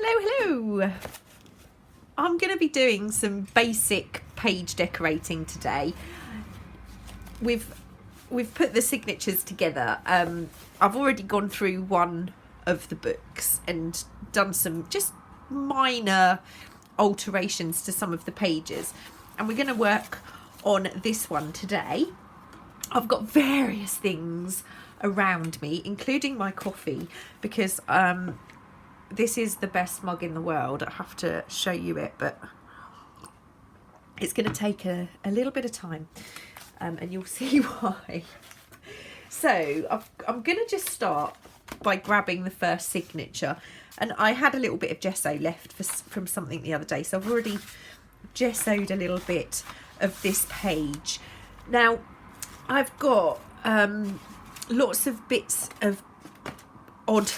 Hello. I'm going to be doing some basic page decorating today. We've put the signatures together. I've already gone through one of the books and done some just minor alterations to some of the pages, and we're going to work on this one today. I've got various things around me, including my coffee, because this is the best mug in the world. I have to show you it, but it's going to take a little bit of time, and you'll see why. So I'm going to just start by grabbing the first signature, and I had a little bit of gesso left from something the other day, so I've already gessoed a little bit of this page. Now I've got lots of bits of odd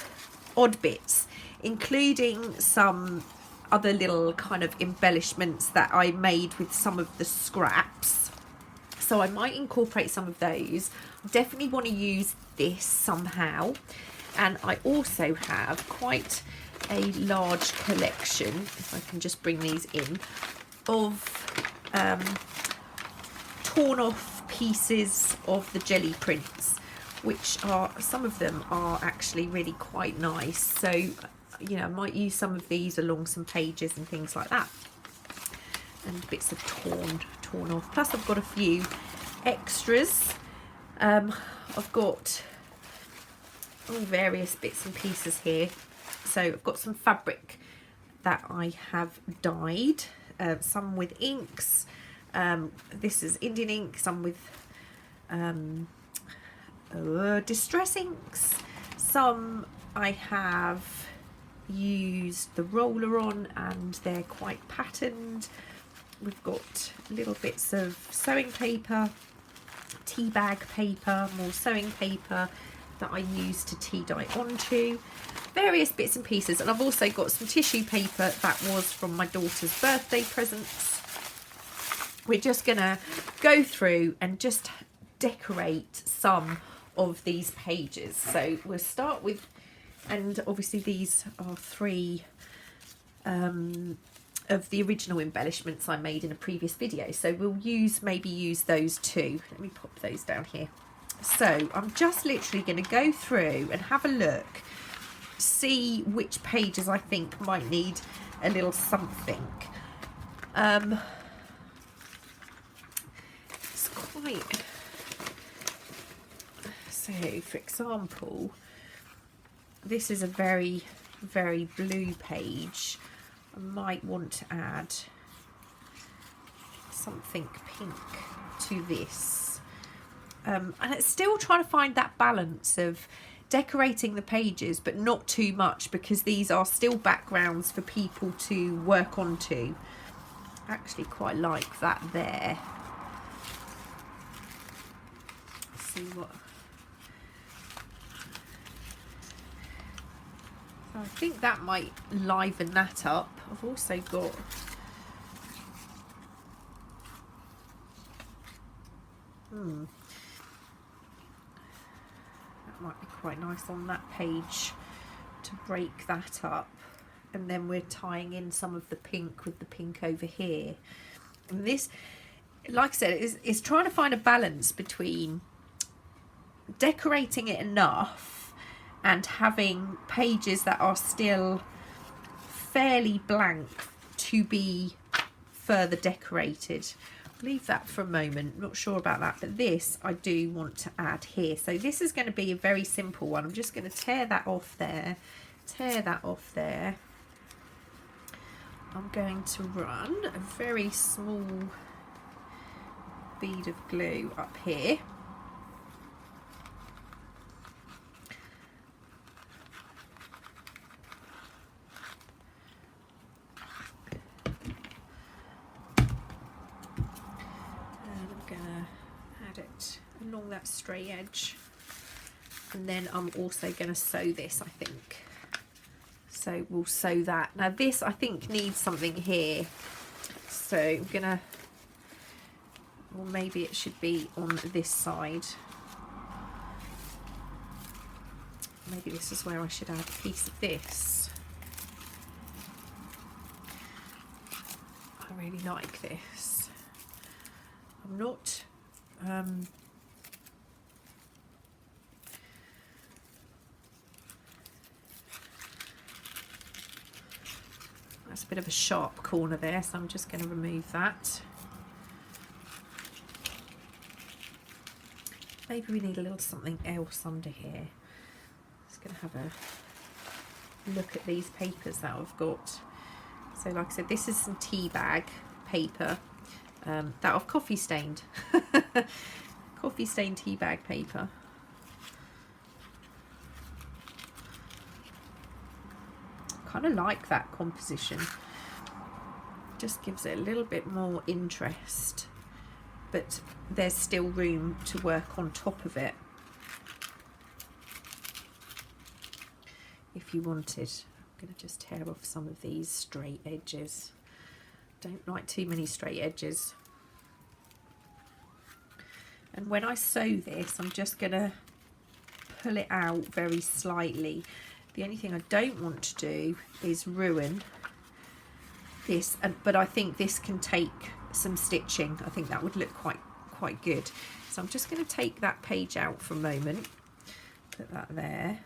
bits, including some other little kind of embellishments that I made with some of the scraps. So I might incorporate some of those. I definitely want to use this somehow. And I also have quite a large collection, if I can just bring these in, of torn off pieces of the jelly prints, which are, some of them are actually really quite nice. So, you know, I might use some of these along some pages and things like that. And bits of torn off. Plus I've got a few extras. I've got various bits and pieces here. So I've got some fabric that I have dyed, some with inks. This is Indian ink, some with distress inks. Some I have used the roller on, and they're quite patterned. We've got little bits of sewing paper, tea bag paper, more sewing paper that I use to tea dye onto, various bits and pieces. And I've also got some tissue paper that was from my daughter's birthday presents. We're just gonna go through and just decorate some of these pages. So we'll start with, and obviously these are three of the original embellishments I made in a previous video, so we'll maybe use those two. Let me pop those down here. So I'm just literally going to go through and have a look, see which pages I think might need a little something. It's quite, so for example, this is a very blue page. I might want to add something pink to this. And it's still trying to find that balance of decorating the pages, but not too much, because these are still backgrounds for people to work onto. I actually quite like that there. Let's see what... So I think that might liven that up. I've also got that might be quite nice on that page to break that up. And then we're tying in some of the pink with the pink over here. And this, like I said, is trying to find a balance between decorating it enough and having pages that are still fairly blank to be further decorated. I'll leave that for a moment, not sure about that, but this I do want to add here. So this is going to be a very simple one. I'm just going to tear that off there, tear that off there. I'm going to run a very small bead of glue up here. Along that stray edge, and then I'm also going to sew this, I think. So we'll sew that. Now this I think needs something here, so I'm gonna, or maybe it should be on this side. Maybe this is where I should add a piece of this. really like this. I'm not that's a bit of a sharp corner there, so I'm just going to remove that. Maybe we need a little something else under here. Just going to have a look at these papers that I've got. So like I said, this is some tea bag paper that I've coffee stained. Coffee stained tea bag paper. Kind of like that composition. Just gives it a little bit more interest, but there's still room to work on top of it if you wanted. I'm going to just tear off some of these straight edges. Don't like too many straight edges. And when I sew this, I'm just going to pull it out very slightly. The only thing I don't want to do is ruin this, but I think this can take some stitching. I think that would look quite good. So I'm just going to take that page out for a moment, put that there.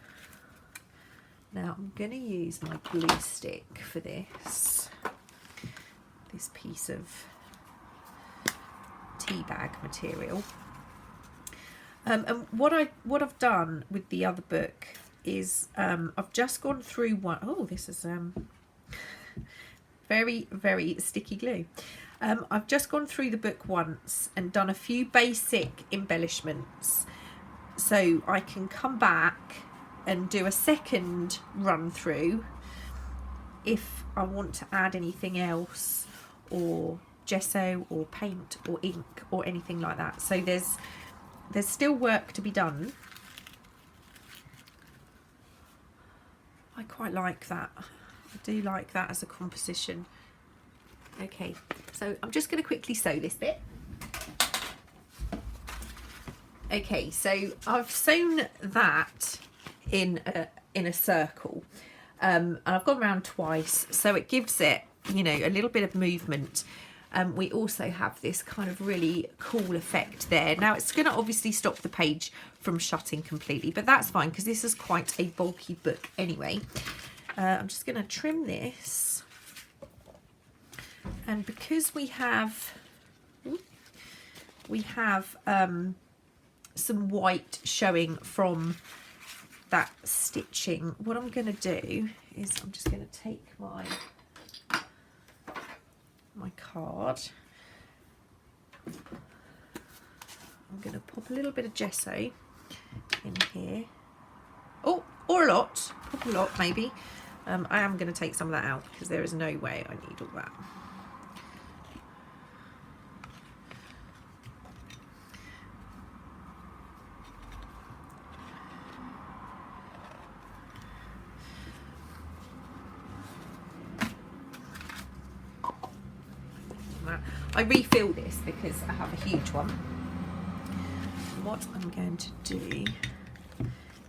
Now I'm going to use my glue stick for this piece of tea bag material. And what I've done with the other book is I've just gone through one. Oh, this is very, very sticky glue. I've just gone through the book once and done a few basic embellishments, so I can come back and do a second run through if I want to add anything else, or gesso or paint or ink or anything like that. So there's still work to be done. I quite like that. I do like that as a composition. Okay, so I'm just going to quickly sew this bit. Okay, so I've sewn that in a circle, and I've gone around twice, so it gives it, you know, a little bit of movement. We also have this kind of really cool effect there. Now it's going to obviously stop the page from shutting completely, but that's fine because this is quite a bulky book anyway. I'm just going to trim this, and because we have some white showing from that stitching, what I'm going to do is I'm just going to take my card. I'm going to pop a little bit of gesso in here. Oh, or a lot. Pop a lot maybe. I am going to take some of that out because there is no way I need all that. I refill this because I have a huge one. What I'm going to do,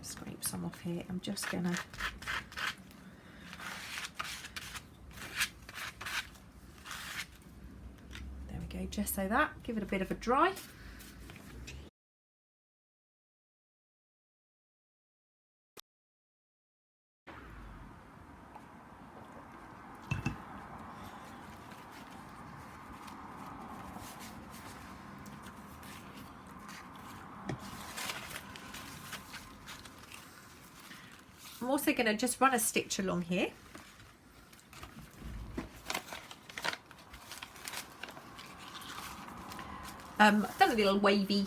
scrape some off here. I'm just going to go gesso that, give it a bit of a dry. I'm also going to just run a stitch along here. I've done a little wavy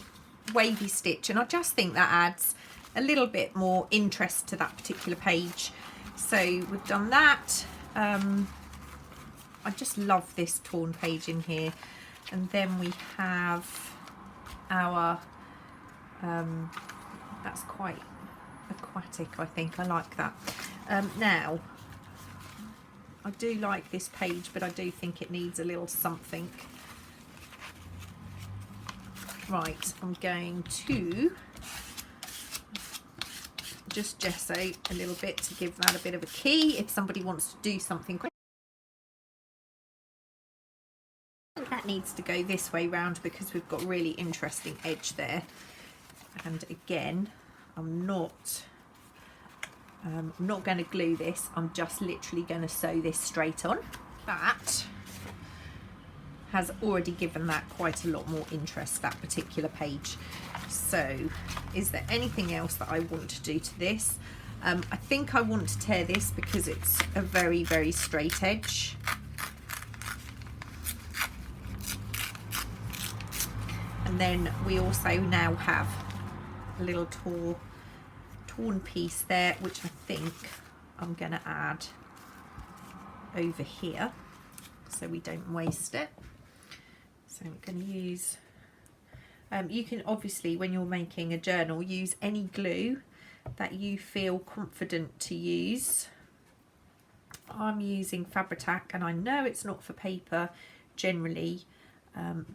stitch, and I just think that adds a little bit more interest to that particular page. So we've done that. I just love this torn page in here. And then we have our, that's quite aquatic, I think. I like that. Now, I do like this page, but I do think it needs a little something. Right, I'm going to just gesso a little bit to give that a bit of a key if somebody wants to do something quick. that needs to go this way round because we've got a really interesting edge there. And again, I'm not going to glue this, I'm just literally going to sew this straight on. That has already given that quite a lot more interest, that particular page. So is there anything else that I want to do to this? I think I want to tear this because it's a very, very straight edge. And then we also now have a little torn piece there, which I think I'm going to add over here so we don't waste it. So I'm going to use, you can obviously, when you're making a journal, use any glue that you feel confident to use. I'm using Fabri-Tac, and I know it's not for paper generally,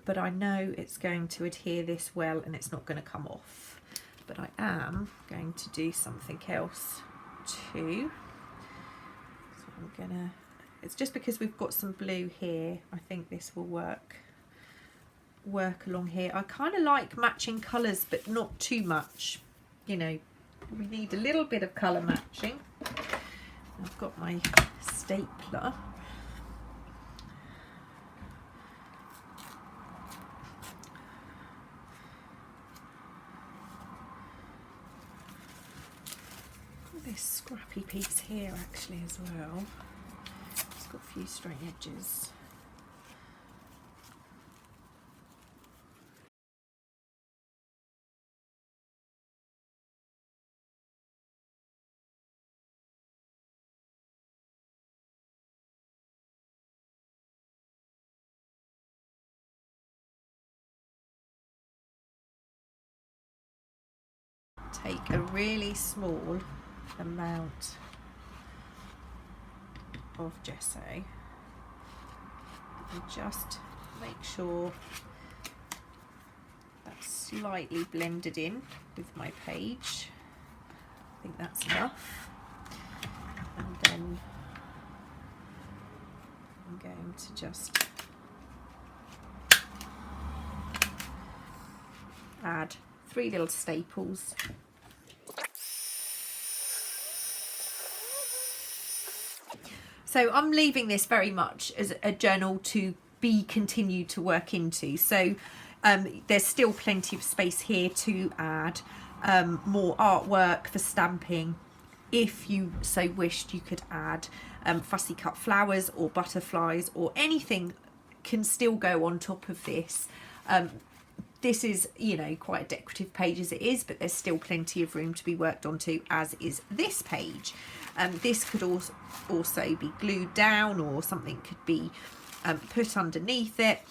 but I know it's going to adhere this well and it's not going to come off. But I am going to do something else too. So I'm gonna, it's just because we've got some blue here, I think this will work along here. I kind of like matching colours, but not too much, you know, we need a little bit of colour matching. I've got my stapler. This scrappy piece here actually as well. It's got a few straight edges. Take a really small amount of gesso and just make sure that's slightly blended in with my page. I think that's enough. And then I'm going to just add 3 little staples. So I'm leaving this very much as a journal to be continued to work into. So there's still plenty of space here to add more artwork for stamping. If you so wished, you could add fussy cut flowers or butterflies, or anything can still go on top of this. This is, you know, quite a decorative page as it is, but there's still plenty of room to be worked onto, as is this page. This could also be glued down, or something could be put underneath it.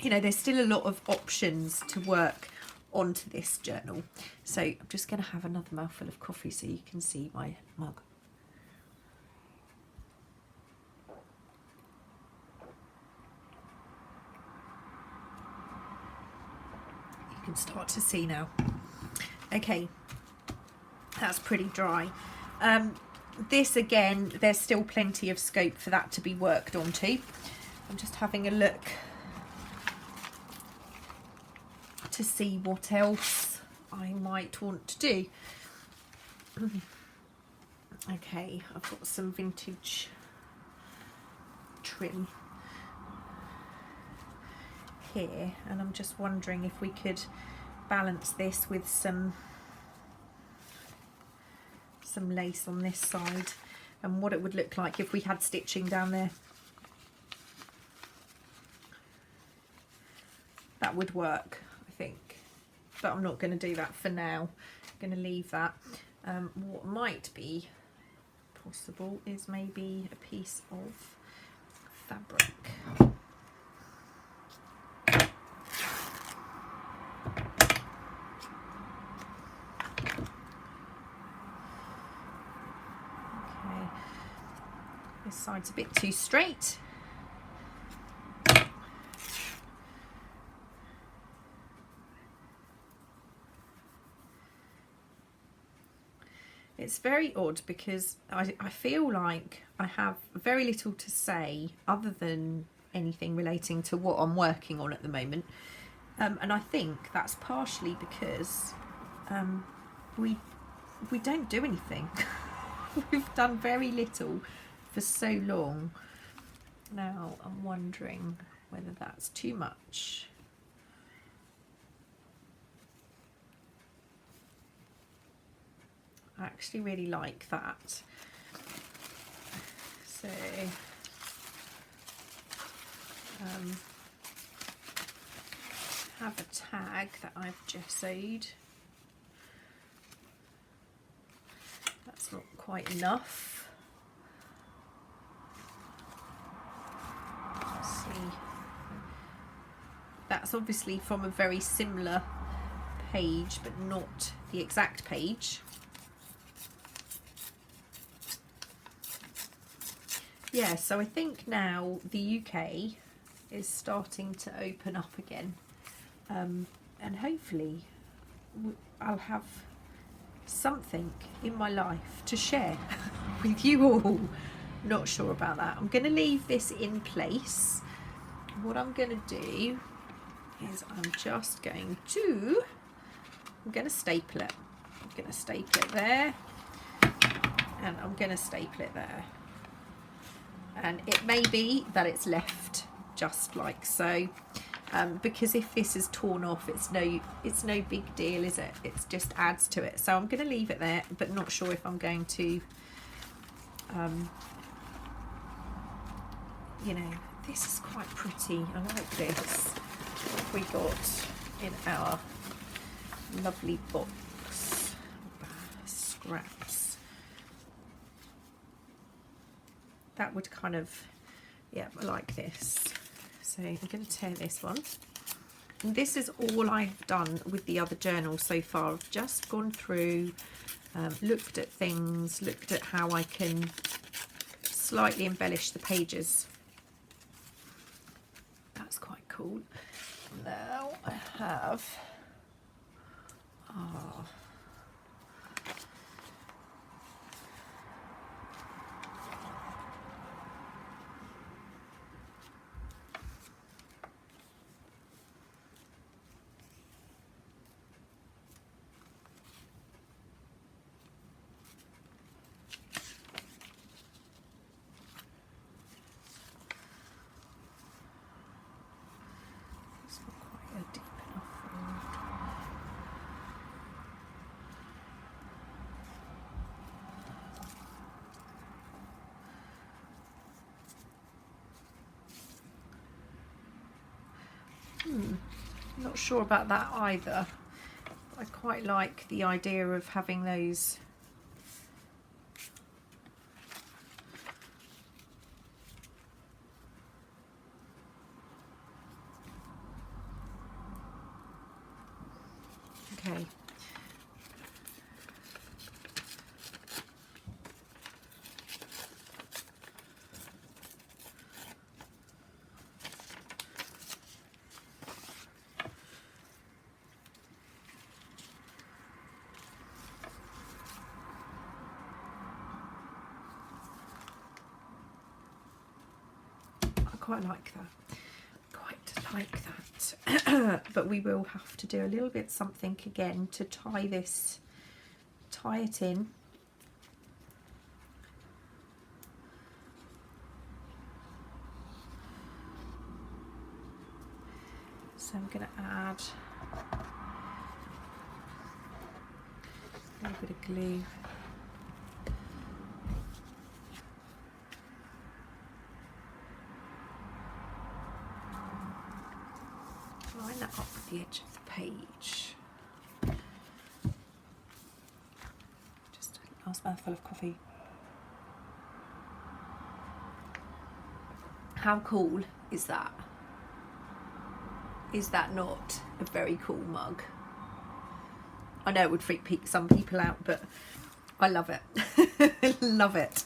You know, there's still a lot of options to work onto this journal. So I'm just going to have another mouthful of coffee so you can see my mug. You can start to see now. Okay, that's pretty dry. This again, there's still plenty of scope for that to be worked onto. I'm just having a look to see what else I might want to do. Okay, I've got some vintage trim here, and I'm just wondering if we could balance this with some lace on this side, and what it would look like if we had stitching down there. That would work, I think, but I'm not going to do that for now. I'm going to leave that. What might be possible is maybe a piece of fabric. This side's a bit too straight. It's very odd because I feel like I have very little to say other than anything relating to what I'm working on at the moment. And I think that's partially because we don't do anything. We've done very little for so long. Now I'm wondering whether that's too much. I actually really like that. So have a tag that I've gessoed. That's not quite enough. Let's see. That's obviously from a very similar page, but not the exact page. Yeah, so I think now the UK is starting to open up again, and hopefully I'll have something in my life to share with you all. Not sure about that. I'm going to leave this in place. What I'm going to do is I'm going to staple it. I'm going to staple it there, and I'm going to staple it there. And it may be that it's left just like so, because if this is torn off, it's no big deal, is it? It just adds to it. So I'm going to leave it there, but not sure if I'm going to, you know, this is quite pretty. I like this. What have we got in our lovely box? Scraps. That would kind of, yeah, I like this. So I'm going to tear this one. And this is all I've done with the other journal so far. I've just gone through, looked at things, looked at how I can slightly embellish the pages. That's quite cool. Now I have, not sure about that either. I quite like the idea of having those okay. Quite like that. Quite like that. But we will have to do a little bit something again to tie it in. So I'm going to add a little bit of glue. Line that up with the edge of the page. Just a last mouthful of coffee. How cool is that? Is that not a very cool mug? I know it would freak some people out, but I love it. Love it.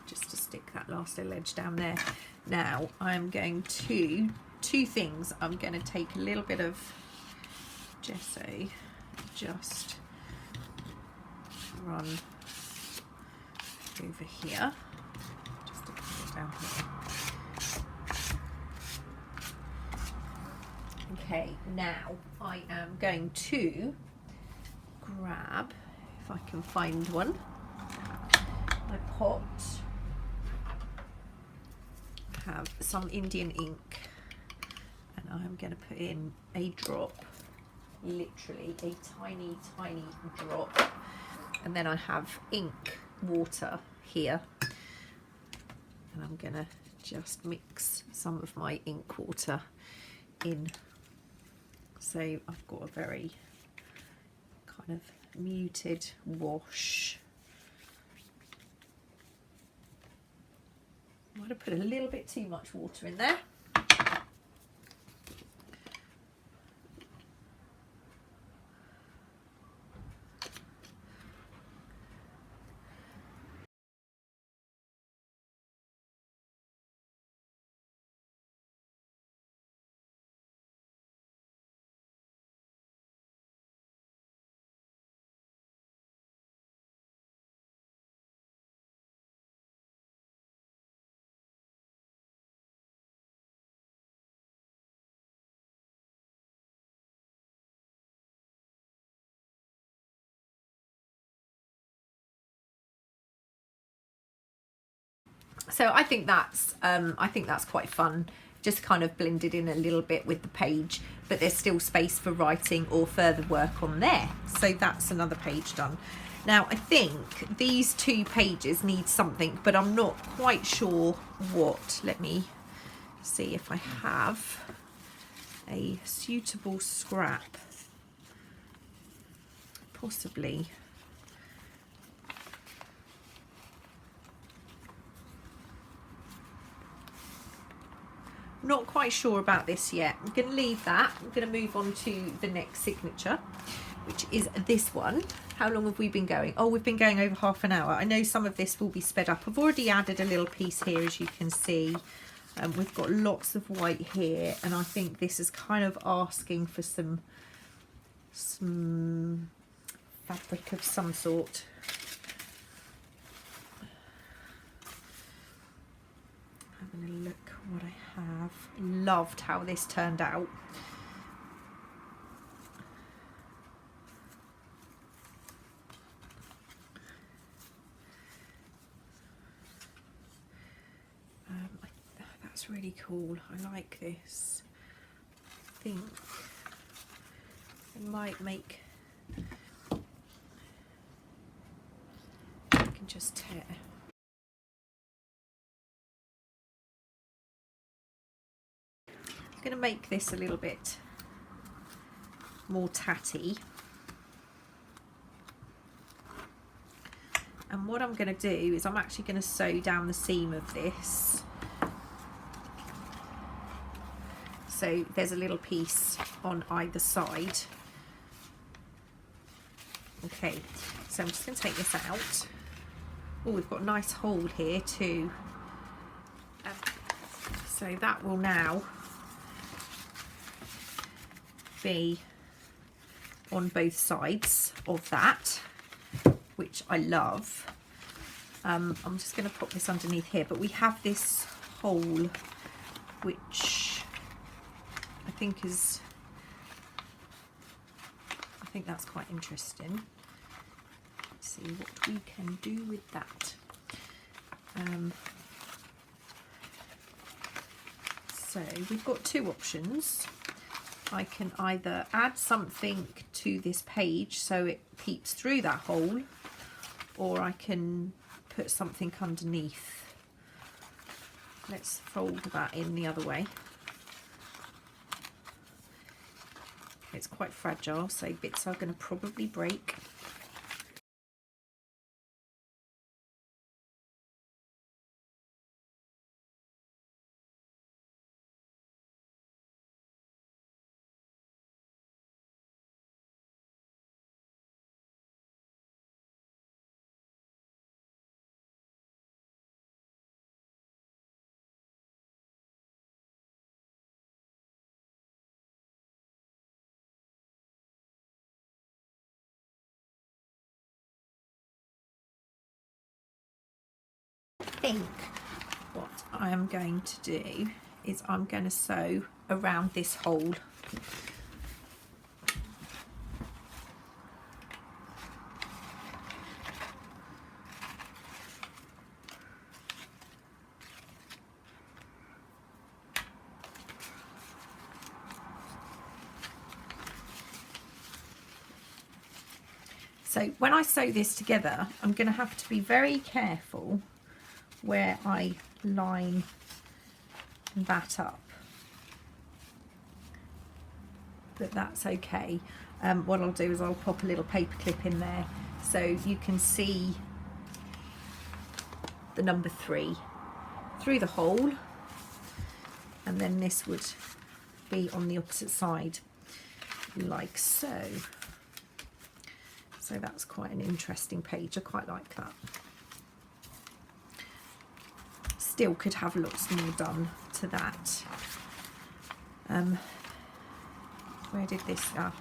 Just to stick that last little edge down there. Now I'm going to, two things. I'm going to take a little bit of gesso just run over here, just to put it down here. Okay, now I am going to grab, if I can find one, my pot. I have some Indian ink, and I'm going to put in a drop, literally a tiny, tiny drop. And then I have ink water here, and I'm going to just mix some of my ink water in. So I've got a very kind of muted wash. I might have put a little bit too much water in there. So I think that's quite fun, just kind of blended in a little bit with the page, but there's still space for writing or further work on there. So that's another page done. Now I think these 2 pages need something, but I'm not quite sure what. Let me see if I have a suitable scrap. Possibly. Not quite sure about this yet. I'm going to leave that. I'm going to move on to the next signature, which is this one. How long have we been going? Oh, we've been going over half an hour. I know some of this will be sped up. I've already added a little piece here, as you can see. We've got lots of white here, and I think this is kind of asking for some fabric of some sort. Having a look what I have. Loved how this turned out. That's really cool. I like this. I think I might make, I can just tear. I'm going to make this a little bit more tatty. And what I'm going to do is I'm actually going to sew down the seam of this. So there's a little piece on either side. Okay, so I'm just going to take this out. Oh, we've got a nice hole here too. So that will now be on both sides of that, which I love. I'm just going to pop this underneath here, but we have this hole which I think that's quite interesting. Let's see what we can do with that. So we've got 2 options. I can either add something to this page so it peeps through that hole, or I can put something underneath. Let's fold that in the other way. It's quite fragile, so bits are going to probably break. think what I am going to do is I'm going to sew around this hole. So when I sew this together, I'm going to have to be very careful where I line that up. But that's okay. What I'll do is I'll pop a little paper clip in there so you can see the number 3 through the hole, and then this would be on the opposite side like so. So that's quite an interesting page. I quite like that. Still could have lots more done to that. Where did this go?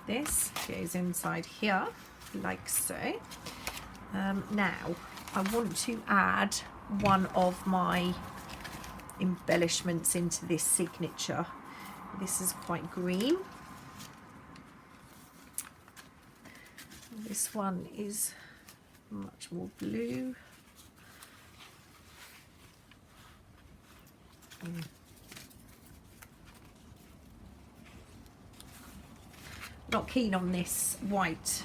This goes inside here like so. Now I want to add one of my embellishments into this signature. This is quite green. This one is much more blue. Not keen on this white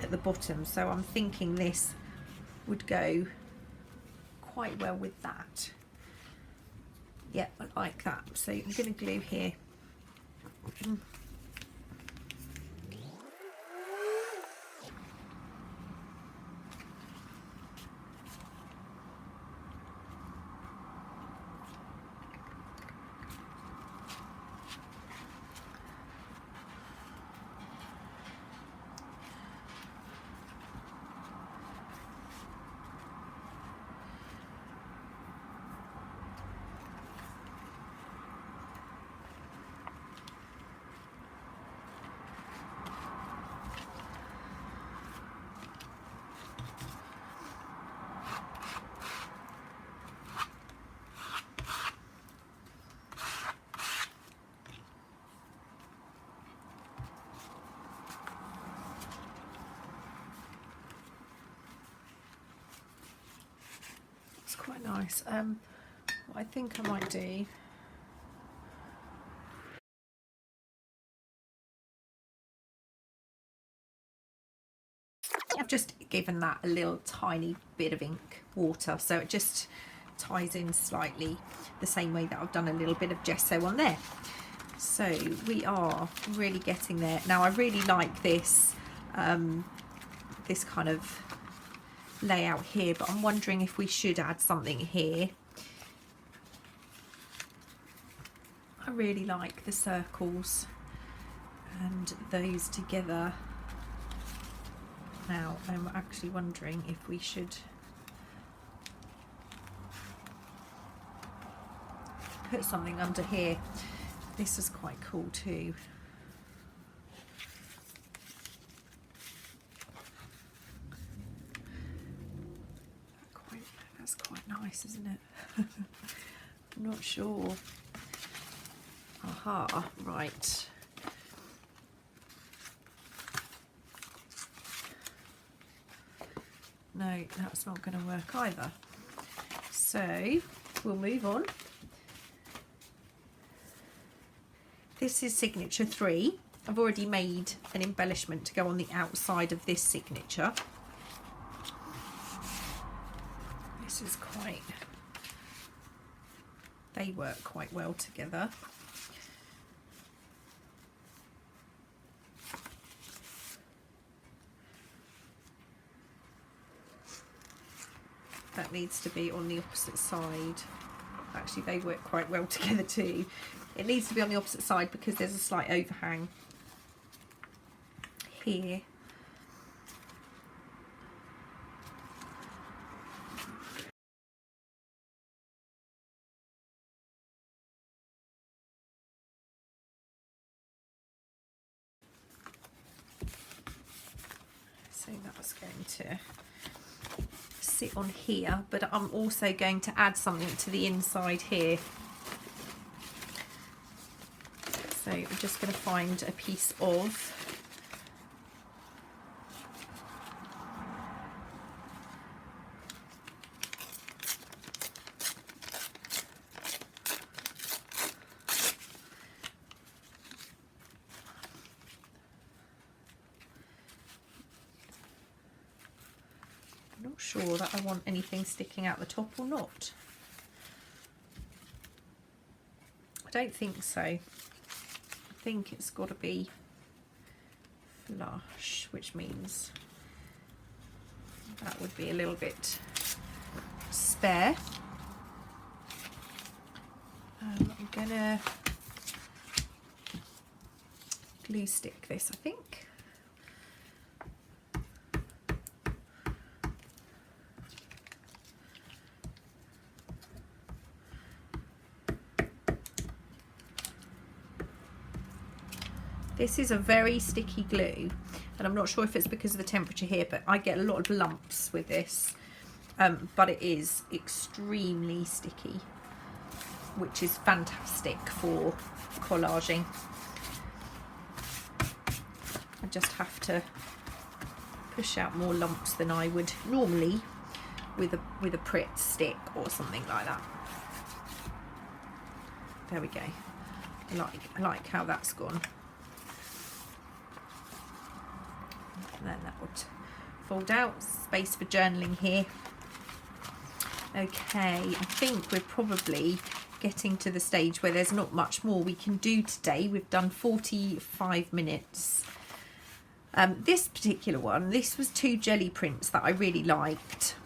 at the bottom, so I'm thinking this would go quite well with that. Yeah, I like that. So I'm going to glue here. Quite nice. What I think I might do, I've just given that a little tiny bit of ink water, so it just ties in slightly the same way that I've done a little bit of gesso on there. So we are really getting there. Now I really like this this kind of layout here, but I'm wondering if we should add something here. I really like the circles and those together. Now I'm actually wondering if we should put something under here. This is quite cool too. That's quite nice, isn't it? I'm not sure. Aha, right. No, that's not going to work either. So we'll move on. This is signature 3. I've already made an embellishment to go on the outside of this signature. This is quite, they work quite well together. That needs to be on the opposite side. Actually, they work quite well together too. It needs to be on the opposite side because there's a slight overhang here. So that's going to sit on here, but I'm also going to add something to the inside here. So I'm just going to find a piece of I'm not sure that I want anything sticking out the top or not. I don't think so. I think it's got to be flush, which means that would be a little bit spare. I'm gonna glue stick this, I think. This is a very sticky glue, and I'm not sure if it's because of the temperature here, but I get a lot of lumps with this, but it is extremely sticky, which is fantastic for collaging. I just have to push out more lumps than I would normally with a Pritt stick or something like that. There we go. I like how that's gone. And then that would fold out. Space for journaling here. Okay, I think we're probably getting to the stage where there's not much more we can do today. We've done 45 minutes. This particular one, this was 2 jelly prints that I really liked.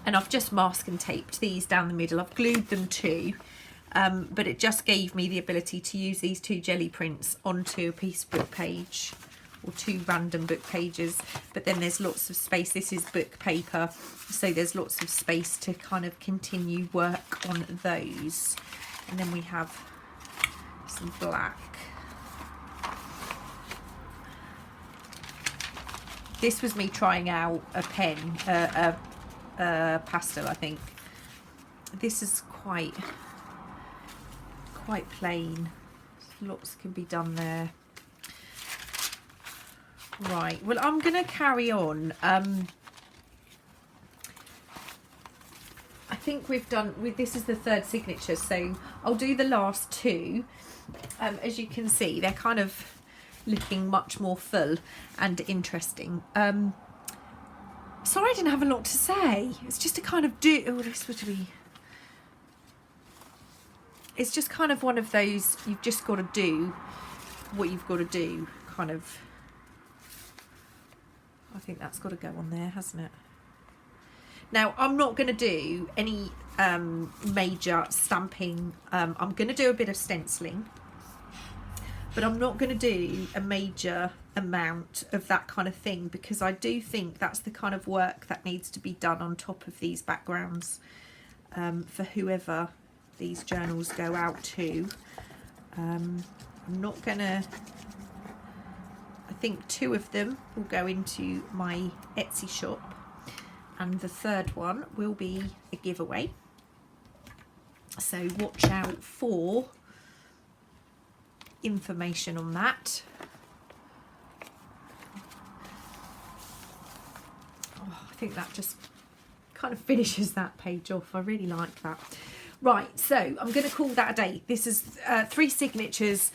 And I've just mask and taped these down the middle. I've glued them too. But it just gave me the ability to use these 2 jelly prints onto a piece of book page, or 2 random book pages, but then there's lots of space. This is book paper, so there's lots of space to kind of continue work on those. And then we have some black. This was me trying out a pen, a pastel, I think. This is quite plain. Lots can be done there. Right, well, I'm going to carry on. I think we've done, this is the 3rd signature, so I'll do the last 2. As you can see, they're kind of looking much more full and interesting. Sorry I didn't have a lot to say. It's just to kind of do, oh, this would be, it's just kind of one of those, you've just got to do what you've got to do, kind of. I think that's got to go on there, hasn't it? Now, I'm not going to do any major stamping. I'm going to do a bit of stenciling, but I'm not going to do a major amount of that kind of thing, because I do think that's the kind of work that needs to be done on top of these backgrounds for whoever these journals go out to. I'm not going to, I think 2 of them will go into my Etsy shop, and the 3rd one will be a giveaway. So watch out for information on that. Oh, I think that just kind of finishes that page off. I really like that. Right, so I'm going to call that a day. This is 3 signatures.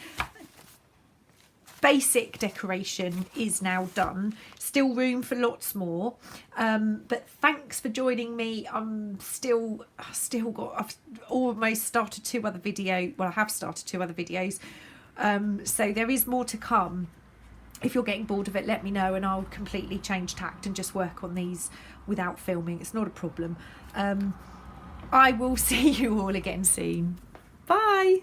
Basic decoration is now done. Still room for lots more. But thanks for joining me. I've almost started 2 other videos. Well, I have started 2 other videos. So there is more to come. If you're getting bored of it, let me know, and I'll completely change tact and just work on these without filming. It's not a problem. I will see you all again soon. Bye.